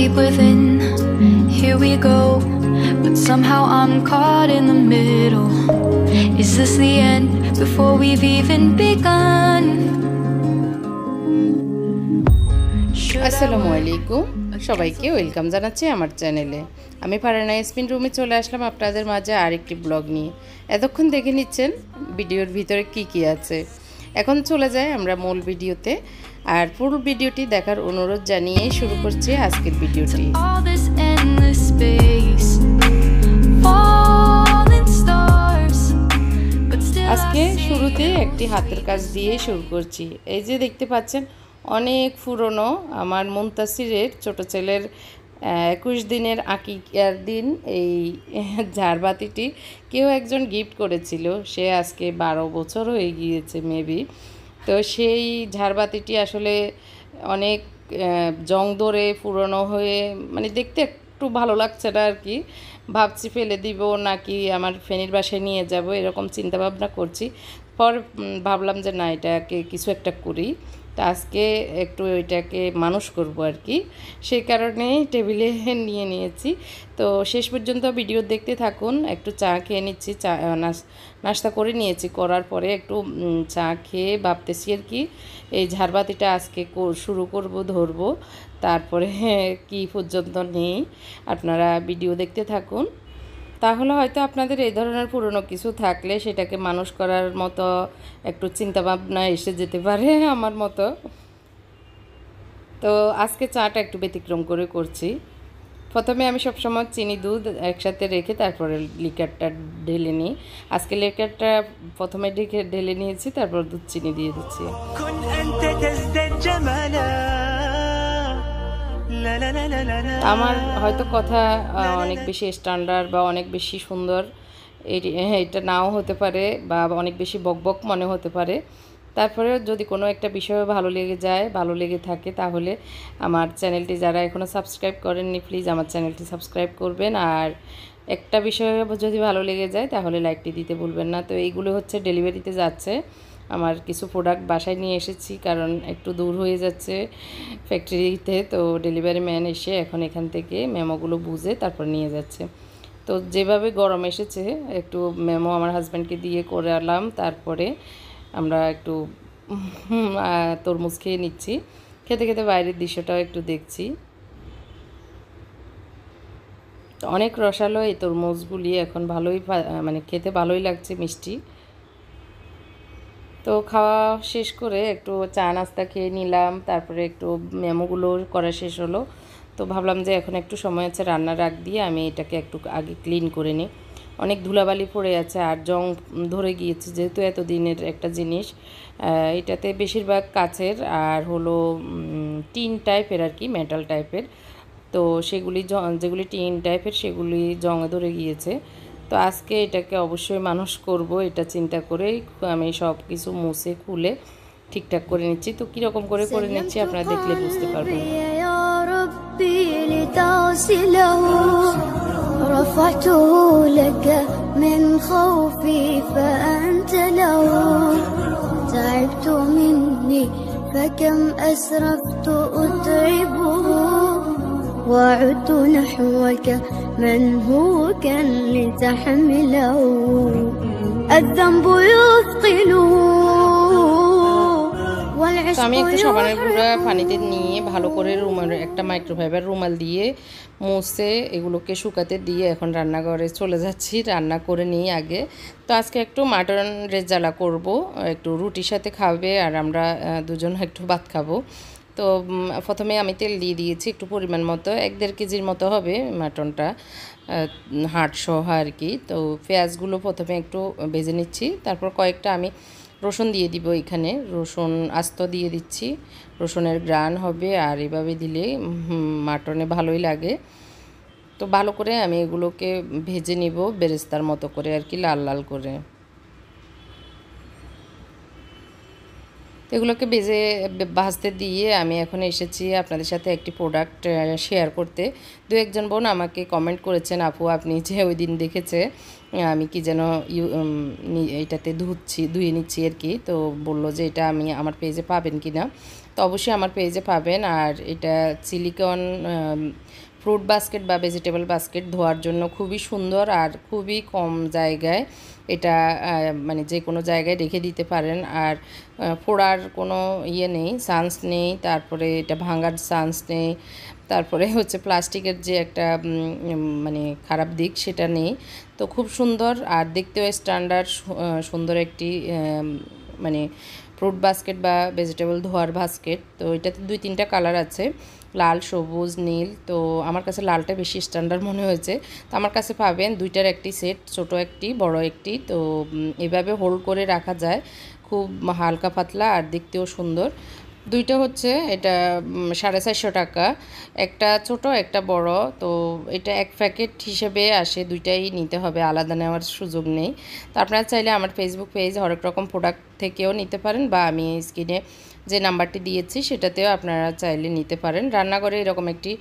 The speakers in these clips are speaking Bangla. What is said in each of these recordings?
deep within. Here we go, but somehow I'm caught in the middle. Is this the end before we've even begun? আসসালামু আলাইকুম সবাইকে ওয়েলকাম জানাচ্ছি আমার চ্যানেলে। আমি ফারহানা ইয়াসমিন রুমে চলে আসলাম আপনাদের মাঝে আরেকটি ব্লগ নিয়ে। এতক্ষণ দেখে নিচ্ছেন ভিডিওর ভিতরে কি আছে। এখন চলে যাই আমরা মূল ভিডিওতে, আর ফুল ভিডিওটি দেখার অনুরোধ জানিয়ে শুরু করছি আজকের ভিডিওটি। আজকে শুরুতে একটি হাতের কাজ দিয়ে শুরু করছি। এই যে দেখতে পাচ্ছেন অনেক পুরনো আমার মুনতাসিরের ছোট ছেলের 21 দিনের আকিকার দিন এই ঝাড়বাতিটি কেউ একজন গিফট করেছিল। সে আজকে 12 বছর হয়ে গিয়েছে মেবি। তো সেই ঝাড়বাতিটি আসলে অনেক জং ধরে পুরনো হয়ে মানে দেখতে একটু ভালো লাগছে না আর কি। ভাবছি ফেলে দিব নাকি আমার ফেনীর বাসায় নিয়ে যাব, এরকম চিন্তা ভাবনা করছি। পর ভাবলাম যে না, এটাকে কিছু একটা করি। তো আজকে একটু ওইটাকে মানুষ করব আর কি, সেই কারণে টেবিলে নিয়ে নিয়েছি। তো শেষ পর্যন্ত ভিডিও দেখতে থাকুন। একটু চা খেয়ে নিচ্ছি, চা নাস্তা করে নিয়েছি। করার পরে একটু চা খেয়ে ভাবতেছি আর কি এই ঝাড়বাতিটা আজকে শুরু করব, ধরবো। তারপরে কি পর্যন্ত নেই, আপনারা ভিডিও দেখতে থাকুন। তাহলে হয়তো আপনাদের এই ধরনের পুরনো কিছু থাকলে সেটাকে মানুষ করার মতো একটু চিন্তাভাবনা এসে যেতে পারে আমার মতো। তো আজকে চাটা একটু ব্যতিক্রম করে করছি। প্রথমে আমি সবসময় চিনি দুধ একসাথে রেখে তারপরে লিকারটা ঢেলে নিই। আজকে লিকারটা প্রথমে ঢেলে নিয়েছি, তারপর দুধ চিনি দিয়ে দিচ্ছি। আমার হয়তো কথা অনেক বেশি স্ট্যান্ডার্ড বা অনেক বেশি সুন্দর এটা নাও হতে পারে, বা অনেক বেশি বকবক মনে হতে পারে। তারপরে যদি কোনো একটা বিষয়ে ভালো লেগে যায়, ভালো লেগে থাকে, তাহলে আমার চ্যানেলটি যারা এখনও সাবস্ক্রাইব করেননি প্লিজ আমার চ্যানেলটি সাবস্ক্রাইব করবেন। আর একটা বিষয়ে যদি ভালো লেগে যায় তাহলে লাইকটি দিতে ভুলবেন না। তো এইগুলো হচ্ছে ডেলিভারিতে যাচ্ছে। আমার কিছু প্রোডাক্ট বাসায় নিয়ে এসেছি, কারণ একটু দূর হয়ে যাচ্ছে ফ্যাক্টরিতে। তো ডেলিভারি ম্যান এসে এখন এখান থেকে মেমোগুলো বুঝে তারপর নিয়ে যাচ্ছে। তো যেভাবে গরম এসেছে একটু মেমো আমার হাজব্যান্ডকে দিয়ে করে আনলাম। তারপরে আমরা একটু তরমুজ খেয়ে নিচ্ছি। খেতে খেতে বাইরের দৃশ্যটাও একটু দেখছি। অনেক রসালো এই তরমুজগুলি, এখন ভালোই মানে খেতে ভালোই লাগছে, মিষ্টি। তো খাওয়া শেষ করে একটু চা নাস্তা খেয়ে নিলাম। তারপরে একটু মেমোগুলো করা শেষ হলো। তো ভাবলাম যে এখন একটু সময় আছে, রান্না রাখ দিয়ে আমি এটাকে একটু আগে ক্লিন করে নিই। অনেক ধুলাবালি পড়ে আছে আর জং ধরে গিয়েছে, যেহেতু এত দিনের একটা জিনিস। এটাতে বেশিরভাগ কাচের আর হলো টিন টাইপের আর কি, মেটাল টাইপের। তো সেগুলি যেগুলি টিন টাইপের সেগুলি জংয়ে ধরে গিয়েছে। তো আজকে এটাকে অবশ্যই মানুষ করব, এটা চিন্তা করেই আমি সব কিছু মুছে খুলে ঠিকঠাক করে নিচ্ছি। তো কীরকম করে করে নিচ্ছি আপনারা দেখলে বুঝতে পারবেন। رفعته لك من خوفي فأنت له تعبت مني فكم أسرفت أتعبه وعدت نحوك من هو كان لتحمله الذنب يثقله তো আমি একটা সাবানের গুঁড়া পানিতে নিয়ে ভালো করে একটা মাইক্রোফাইবার রুমাল দিয়ে মুছে এগুলোকে শুকাতে দিয়ে এখন রান্নাঘরে চলে যাচ্ছি, রান্না করে নিই আগে। তো আজকে একটু মাটন রেজালা করব, একটু রুটির সাথে খাবে আর আমরা দুজন একটু ভাত খাবো। তো প্রথমে আমি তেল দিয়ে দিয়েছি একটু পরিমাণ মতো, 1-1.5 কেজির মতো হবে মাটনটা, হাড় সহ আর কি। তো পেঁয়াজগুলো প্রথমে একটু ভেজে নিচ্ছি, তারপর কয়েকটা আমি রসুন দিয়ে দিব। এখানে রসুন আস্ত দিয়ে দিচ্ছি, রসুনের গ্রান হবে আর এভাবে দিলে মাটনে ভালোই লাগে। তো ভালো করে আমি এগুলোকে ভেজে নিব বেরেস্তার মতো করে আর কি, লাল লাল করে। তো এগুলোকে ভাজতে দিয়ে আমি এখন এসেছি আপনাদের সাথে একটি প্রোডাক্ট শেয়ার করতে। দু একজন বোন আমাকে কমেন্ট করেছেন, আপু আপনি যে ওই দিন দেখেছে আমি কি যেন এইটাতে ধুয়ে নিচ্ছি আর কি। তো বললো যে এটা আমি আমার পেজে পাবেন কি না। তো অবশ্যই আমার পেজে পাবেন। আর এটা সিলিকন ফ্রুট বাস্কেট বা ভেজিটেবল বাস্কেট, ধোয়ার জন্য খুবই সুন্দর আর খুবই কম জায়গায় এটা মানে যে কোনো জায়গায় রেখে দিতে পারেন। আর পোড়ার কোনো ইয়ে নেই, চান্স নেই, তারপরে এটা ভাঙার চান্স নেই, তারপরে হচ্ছে প্লাস্টিকের যে একটা মানে খারাপ দিক সেটা নেই। তো খুব সুন্দর আর দেখতেও স্ট্যান্ডার্ড সুন্দর একটি মানে ফ্রুট বাস্কেট বা ভেজিটেবল ধোয়ার বাস্কেট। তো এটাতে 2-3টা কালার আছে, লাল, সবুজ, নীল। তো আমার কাছে লালটা বেশি স্ট্যান্ডার্ড মনে হয়েছে। তো আমার কাছে পাবেন 2টার একটি সেট, ছোট একটি, বড় একটি। তো এভাবে হোল্ড করে রাখা যায়, খুব হালকা পাতলা আর দেখতেও সুন্দর। 2টা হচ্ছে এটা 450 টাকা, একটা ছোট একটা বড়। তো এটা এক প্যাকেট হিসেবে আসে, 2টাই নিতে হবে, আলাদা নেওয়ার সুযোগ নেই। তো আপনারা চাইলে আমার ফেসবুক পেজ হরেক রকম প্রোডাক্ট থেকেও নিতে পারেন, বা আমি স্ক্রিনে যে নাম্বারটি দিয়েছি সেটাতেও আপনারা চাইলে নিতে পারেন। রান্নাঘরে এরকম একটি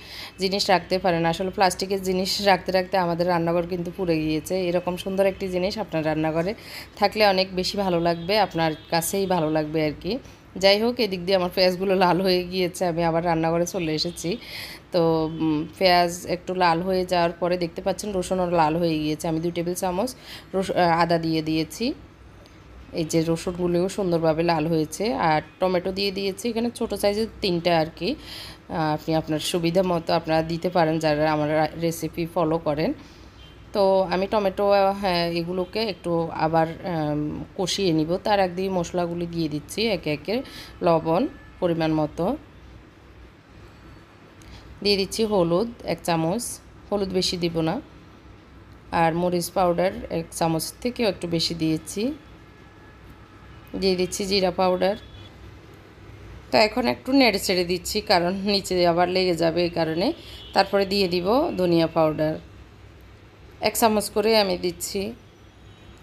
জিনিস রাখতে পারেন। আসলে প্লাস্টিকের জিনিস রাখতে রাখতে আমাদের রান্নাঘর কিন্তু পুড়ে গিয়েছে। এরকম সুন্দর একটি জিনিস আপনার রান্নাঘরে থাকলে অনেক বেশি ভালো লাগবে, আপনার কাছেই ভালো লাগবে আর কি। যাই হোক, এদিক দিয়ে আমার পেঁয়াজগুলো লাল হয়ে গিয়েছে, আমি আবার রান্নাঘরে চলে এসেছি। তো পেঁয়াজ একটু লাল হয়ে যাওয়ার পরে দেখতে পাচ্ছেন রসুনও লাল হয়ে গিয়েছে। আমি 2 টেবিল চামচ আদা দিয়ে দিয়েছি। এই যে রসুনগুলোও সুন্দরভাবে লাল হয়েছে। আর টমেটো দিয়ে দিয়েছি এখানে ছোটো সাইজের 3টা আর কি। আপনি আপনার সুবিধা মতো আপনারা দিতে পারেন যারা আমার রেসিপি ফলো করেন। তো আমি টমেটো, হ্যাঁ, এগুলোকে একটু আবার কষিয়ে নিব। তার আগে দিয়ে মশলাগুলি দিয়ে দিচ্ছি একে একে। লবণ পরিমাণ মতো দিয়ে দিচ্ছি, হলুদ 1 চামচ, হলুদ বেশি দিব না। আর মরিচ পাউডার 1 চামচ থেকেও একটু বেশি দিয়েছি। দিয়ে দিচ্ছি জিরা পাউডার। তো এখন একটু নেড়ে ছেড়ে দিচ্ছি, কারণ নিচে আবার লেগে যাবে এই কারণে। তারপরে দিয়ে দিব ধনিয়া পাউডার 1 চামচ করে আমি দিচ্ছি,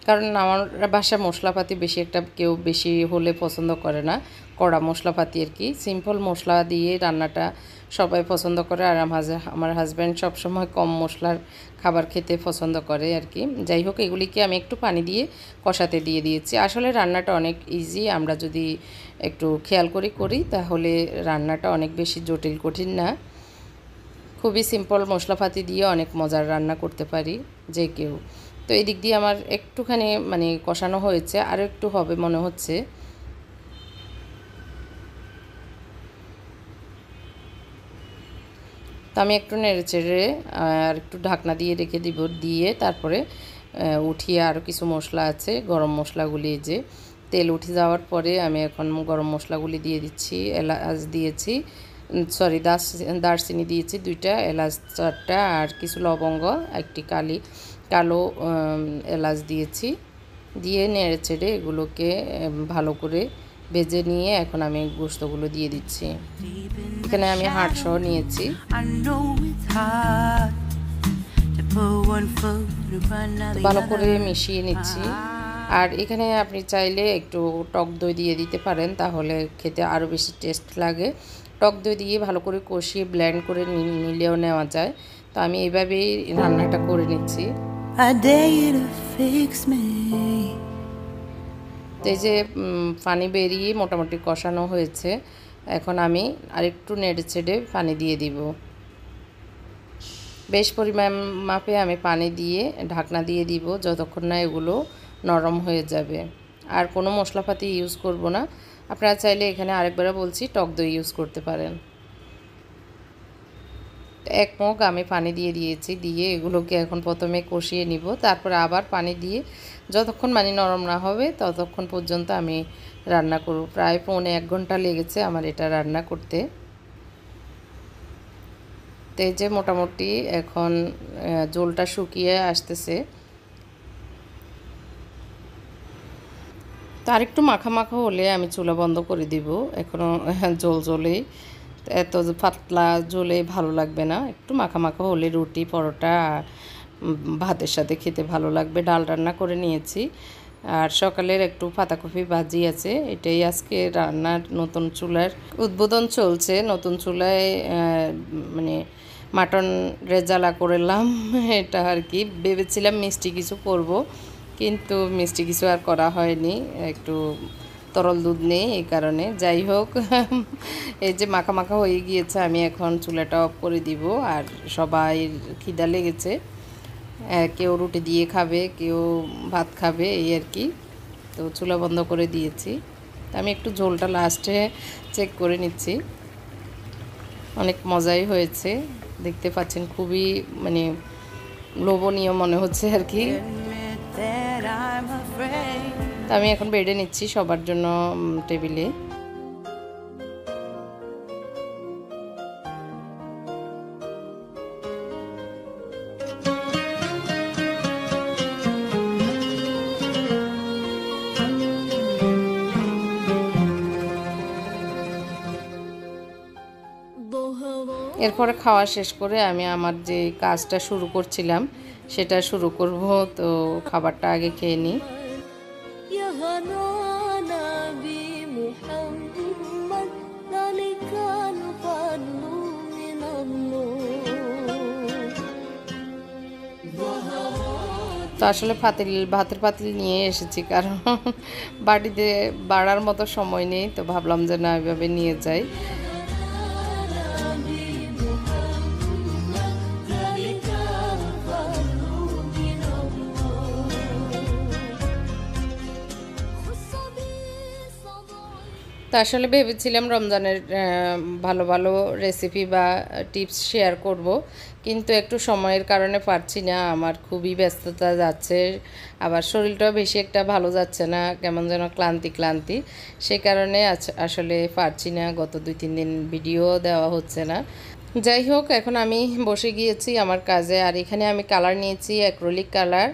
কারণ আমার বাসায় মশলাপাতি বেশি একটা কেউ বেশি হলে পছন্দ করে না, কড়া মশলাপাতি আর কি। সিম্পল মশলা দিয়ে রান্নাটা সবাই পছন্দ করে। আর আমার হাজব্যান্ড সবসময় কম মশলার খাবার খেতে পছন্দ করে আর কি। যাই হোক, এগুলিকে আমি একটু পানি দিয়ে কষাতে দিয়ে দিয়েছি। আসলে রান্নাটা অনেক ইজি, আমরা যদি একটু খেয়াল করি তাহলে রান্নাটা অনেক বেশি জটিল কঠিন না। খুবই সিম্পল মশলাপাতি দিয়ে অনেক মজার রান্না করতে পারি যে কেউ। তো এই দিক দিয়ে আমার একটুখানি মানে কষানো হয়েছে, আরও একটু হবে মনে হচ্ছে। তো আমি একটু নেড়েচেড়ে আর একটু ঢাকনা দিয়ে রেখে দিব, দিয়ে তারপরে উঠিয়ে আরও কিছু মশলা আছে, গরম মশলাগুলি যে তেল উঠে যাওয়ার পরে আমি এখন গরম মশলাগুলি দিয়ে দিচ্ছি। এলাচ দিয়েছি, সরি দারচিনি দিয়েছি 2টা, এলাচ 4টা, আর কিছু লবঙ্গ, একটি কালো এলাচ দিয়েছি। দিয়ে নেড়ে চেড়ে এগুলোকে ভালো করে ভেজে নিয়ে এখন আমি গোশতগুলো দিয়ে দিচ্ছি। এখানে আমি হাড়সহ নিয়েছি। ভালো করে মিশিয়ে নিচ্ছি। আর এখানে আপনি চাইলে একটু টক দই দিয়ে দিতে পারেন, তাহলে খেতে আরও বেশি টেস্ট লাগে। টক দই দিয়ে ভালো করে কষিয়ে ব্লেন্ড করে নিলেও নেওয়া যায়। তো আমি এইভাবেই রান্নাটা করে নিচ্ছি। তো এই যে পানি বেরিয়ে মোটামুটি কষানো হয়েছে, এখন আমি আরেকটু নেড়ে ছেড়ে পানি দিয়ে দিব। বেশ পরিমাণ মাপে আমি পানি দিয়ে ঢাকনা দিয়ে দিব যতক্ষণ না এগুলো নরম হয়ে যাবে। আর কোনো মশলাপাতি ইউজ করব না। আপনারা চাইলে এখানে আরেকবার বলছি টক দই ইউজ করতে পারেন। 1 মগ আমি পানি দিয়ে দিয়েছি, দিয়ে এগুলোকে এখন প্রথমে কষিয়ে নিব, তারপরে আবার পানি দিয়ে যতক্ষণ মানে নরম না হবে ততক্ষণ পর্যন্ত আমি রান্না করব। প্রায় 1.5 ঘন্টা লেগেছে আমার এটা রান্না করতে। তো এই যে মোটামুটি এখন ঝোলটা শুকিয়ে আসতেছে। তো আরেকটু মাখা মাখা হলে আমি চুলা বন্ধ করে দিব। এখনও ঝোলেই, এত পাতলা ঝোলে ভালো লাগবে না, একটু মাখা মাখা হলে রুটি, পরোটা, ভাতের সাথে খেতে ভালো লাগবে। ডাল রান্না করে নিয়েছি, আর সকালের একটু পাতাকপি ভাজি আছে। এটাই আজকে রান্নার নতুন চুলার উদ্বোধন চলছে। নতুন চুলায় মানে মাটন রেজালা করলাম এটা আর কি। ভেবেছিলাম মিষ্টি কিছু করব, কিন্তু মিষ্টি কিছু আর করা হয়নি। একটু তরল দুধ নেই, এই কারণে। যাই হোক, এই যে মাখা মাখা হয়ে গিয়েছে, আমি এখন চুলাটা অফ করে দিব। আর সবাই খিদা লেগেছে, কেউ রুটি দিয়ে খাবে, কেউ ভাত খাবে, এই আর কি। তো চুলা বন্ধ করে দিয়েছি। আমি একটু ঝোলটা লাস্টে চেক করে নিচ্ছি। অনেক মজাই হয়েছে, দেখতে পাচ্ছেন, খুবই মানে লোভনীয় মনে হচ্ছে আর কি। তো আমি এখন বেড়ে নিচ্ছি সবার জন্য টেবিলে। এরপরে খাওয়া শেষ করে আমি আমার যে কাজটা শুরু করছিলাম সেটা শুরু করব। তো খাবারটা আগে খেয়ে নিই। তো আসলে ভাতের পাতিল নিয়ে এসেছি, কারণ বাড়িতে বাড়ার মতো সময় নেই। তো ভাবলাম যে না, এভাবে নিয়ে যাই। তো আসলে ভেবেছিলাম রমজানের ভালো ভালো রেসিপি বা টিপস শেয়ার করব, কিন্তু একটু সময়ের কারণে পারছি না। আমার খুবই ব্যস্ততা যাচ্ছে, আবার শরীরটাও বেশি একটা ভালো যাচ্ছে না, কেমন যেন ক্লান্তি ক্লান্তি। সেই কারণে আসলে পারছি না, গত 2-3 দিন ভিডিও দেওয়া হচ্ছে না। যাই হোক, এখন আমি বসে গিয়েছি আমার কাজে। আর এখানে আমি কালার নিয়েছি, অ্যাক্রিলিক কালার,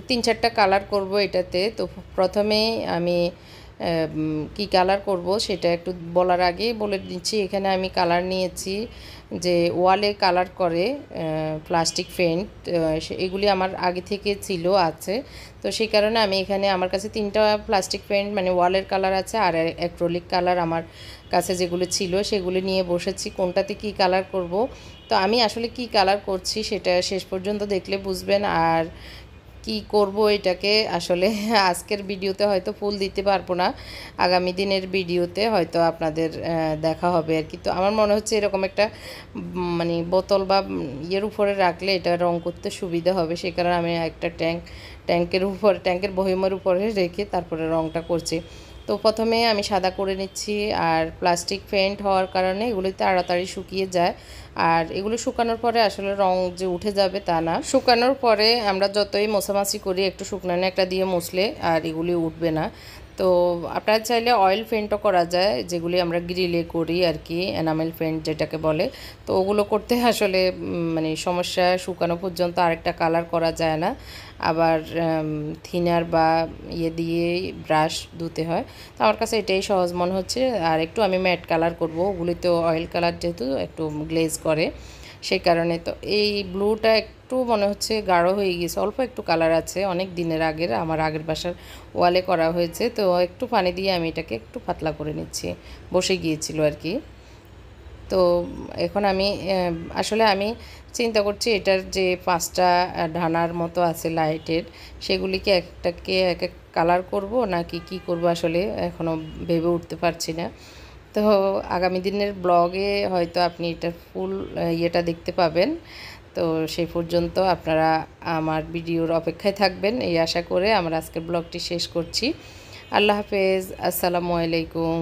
3-4টা কালার করব এটাতে। তো প্রথমেই আমি কি কালার করব সেটা একটু বলার আগে বলে দিচ্ছি। এখানে আমি কালার নিয়েছি যে ওয়ালে কালার করে প্লাস্টিক পেইন্ট, এগুলি আমার আগে থেকে ছিল, আছে। তো সেই কারণে আমি এখানে আমার কাছে 3টা প্লাস্টিক পেইন্ট মানে ওয়ালের কালার আছে, আর অ্যাক্রিলিক কালার আমার কাছে যেগুলো ছিল সেগুলো নিয়ে বসেছি কোনটাতে কি কালার করব। তো আমি আসলে কি কালার করছি সেটা শেষ পর্যন্ত দেখলে বুঝবেন। আর কি করব এটাকে আসলে আজকের ভিডিওতে হয়তো ফুল দিতে পারবো না, আগামী দিনের ভিডিওতে হয়তো আপনাদের দেখা হবে আর কি। তো আমার মনে হচ্ছে এরকম একটা মানে বোতল বা ইয়ের উপরে রাখলে এটা রং করতে সুবিধা হবে। সেই কারণে আমি একটা ট্যাঙ্কের বয়মের উপরে রেখে তারপরে রংটা করছি। তো প্রথমে আমি সাদা করে নিচ্ছি, আর প্লাস্টিক পেইন্ট হওয়ার কারণে এগুলি তাড়াতাড়ি শুকিয়ে যায়। আর এগুলো শুকানোর পরে আসলে রং যে উঠে যাবে তা না, শুকানোর পরে আমরা যতই মোছামাছি করি একটু শুকনানো একটা দিয়ে মুছলে আর এগুলি উঠবে না। তো আপনারা চাইলে অয়েল পেইন্টও করা যায়, যেগুলি আমরা গ্রিলে করি আর কি, এনামেল পেইন্ট যেটাকে বলে। তো ওগুলো করতে আসলে মানে সমস্যা, শুকানো পর্যন্ত আরেকটা কালার করা যায় না, আবার থিনার বা ইয়ে দিয়ে ব্রাশ ধুতে হয়। তো আমার কাছে এটাই সহজ মনে হচ্ছে। আর একটু আমি ম্যাট কালার করব, ওগুলিতে অয়েল কালার যেহেতু একটু গ্লেজ করে, সেই কারণে। তো এই ব্লুটা একটু মনে হচ্ছে গাঢ় হয়ে গিয়েছে, অল্প একটু কালার আছে, অনেক দিনের আগের, আমার আগের বাসার ওয়ালে করা হয়েছে। তো একটু পানি দিয়ে আমি এটাকে একটু পাতলা করে নিচ্ছি, বসে গিয়েছিল আর কি। তো এখন আমি আসলে আমি চিন্তা করছি এটার যে 5টা ঢানার মতো আছে লাইটের, সেগুলিকে একটাকে এক এক কালার করব নাকি কি করব আসলে এখনও ভেবে উঠতে পারছি না। তো আগামী দিনের ব্লগে হয়তো আপনি এটার ফুল ইয়েটা দেখতে পাবেন। তো সেই পর্যন্ত আপনারা আমার ভিডিওর অপেক্ষায় থাকবেন, এই আশা করে আমার আজকের ব্লগটি শেষ করছি। আল্লাহ হাফেজ, আসসালামু আলাইকুম।